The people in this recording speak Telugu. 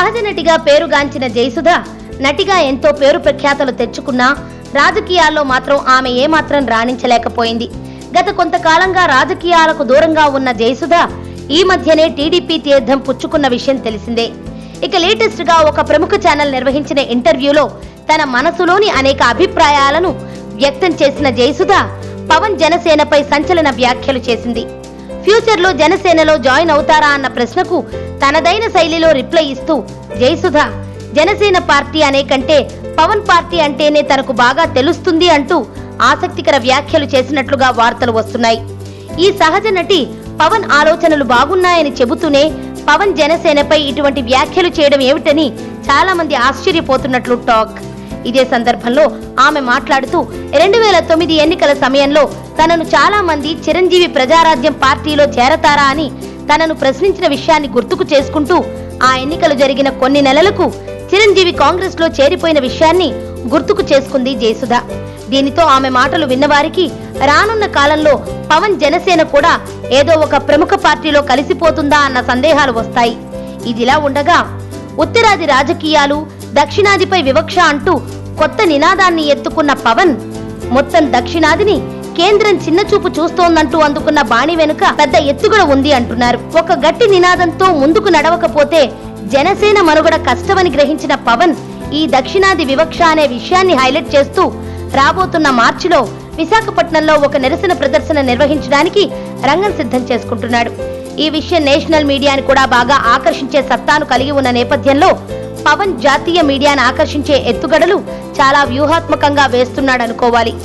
సహజ నటిగా పేరుగాంచిన జయసుధ నటిగా ఎంతో పేరు ప్రఖ్యాతలు తెచ్చుకున్నా రాజకీయాల్లో మాత్రం ఆమె ఏమాత్రం రాణించలేకపోయింది. గత కొంతకాలంగా రాజకీయాలకు దూరంగా ఉన్న జయసుధ ఈ మధ్యనే టీడీపీ తీర్థం పుచ్చుకున్న విషయం తెలిసిందే. ఇక లేటెస్ట్ గా ఒక ప్రముఖ ఛానల్ నిర్వహించిన ఇంటర్వ్యూలో తన మనసులోని అనేక అభిప్రాయాలను వ్యక్తం చేసిన జయసుధ పవన్ జనసేనపై సంచలన వ్యాఖ్యలు చేసింది. ఫ్యూచర్ లో జనసేనలో జాయిన్ అవుతారా అన్న ప్రశ్నకు తనదైన శైలిలో రిప్లై ఇస్తూ జయసుధ జనసేన పార్టీ అనే కంటే పవన్ పార్టీ అంటేనే తనకు బాగా తెలుస్తుంది అంటూ ఆసక్తికర వ్యాఖ్యలు చేసినట్లుగా వార్తలు వస్తున్నాయి. ఈ సహజ నటి పవన్ ఆలోచనలు బాగున్నాయని చెబుతూనే పవన్ జనసేనపై ఇటువంటి వ్యాఖ్యలు చేయడం ఏమిటని చాలా మంది ఆశ్చర్యపోతున్నట్లు టాక్. ఇదే సందర్భంలో ఆమె మాట్లాడుతూ 2009 ఎన్నికల సమయంలో తనను చాలా మంది చిరంజీవి ప్రజారాజ్యం పార్టీలో చేరతారా అని తనను ప్రశ్నించిన విషయాన్ని గుర్తుకు చేసుకుంటూ ఆ ఎన్నికలు జరిగిన కొన్ని నెలలకు చిరంజీవి కాంగ్రెస్ లో చేరిపోయిన విషయాన్ని గుర్తుకు చేసుకుంది జయసుధ. దీనితో ఆమె మాటలు విన్నవారికి రానున్న కాలంలో పవన్ జనసేన కూడా ఏదో ఒక ప్రముఖ పార్టీలో కలిసిపోతుందా అన్న సందేహాలు వస్తాయి. ఇదిలా ఉండగా ఉత్తరాది రాజకీయాలు, దక్షిణాదిపై వివక్ష అంటూ కొత్త నినాదాన్ని ఎత్తుకున్న పవన్ మొత్తం దక్షిణాదిని కేంద్రం చిన్నచూపు చూస్తోందంటూ అందుకున్న బాణి వెనుక పెద్ద ఎత్తుగడ ఉంది అంటున్నారు. ఒక గట్టి నినాదంతో ముందుకు నడవకపోతే జనసేన మనుగడ కష్టమని గ్రహించిన పవన్ ఈ దక్షిణాది వివక్ష అనే విషయాన్ని హైలైట్ చేస్తూ రాబోతున్న మార్చిలో విశాఖపట్నంలో ఒక నిరసన ప్రదర్శన నిర్వహించడానికి రంగం సిద్ధం చేసుకుంటున్నాడు. ఈ విషయం నేషనల్ మీడియాని కూడా బాగా ఆకర్షించే సత్తాను కలిగి ఉన్న నేపథ్యంలో పవన్ జాతీయ మీడియాను ఆకర్షించే ఎత్తుగడలు చాలా వ్యూహాత్మకంగా వేస్తున్నాడనుకోవాలి.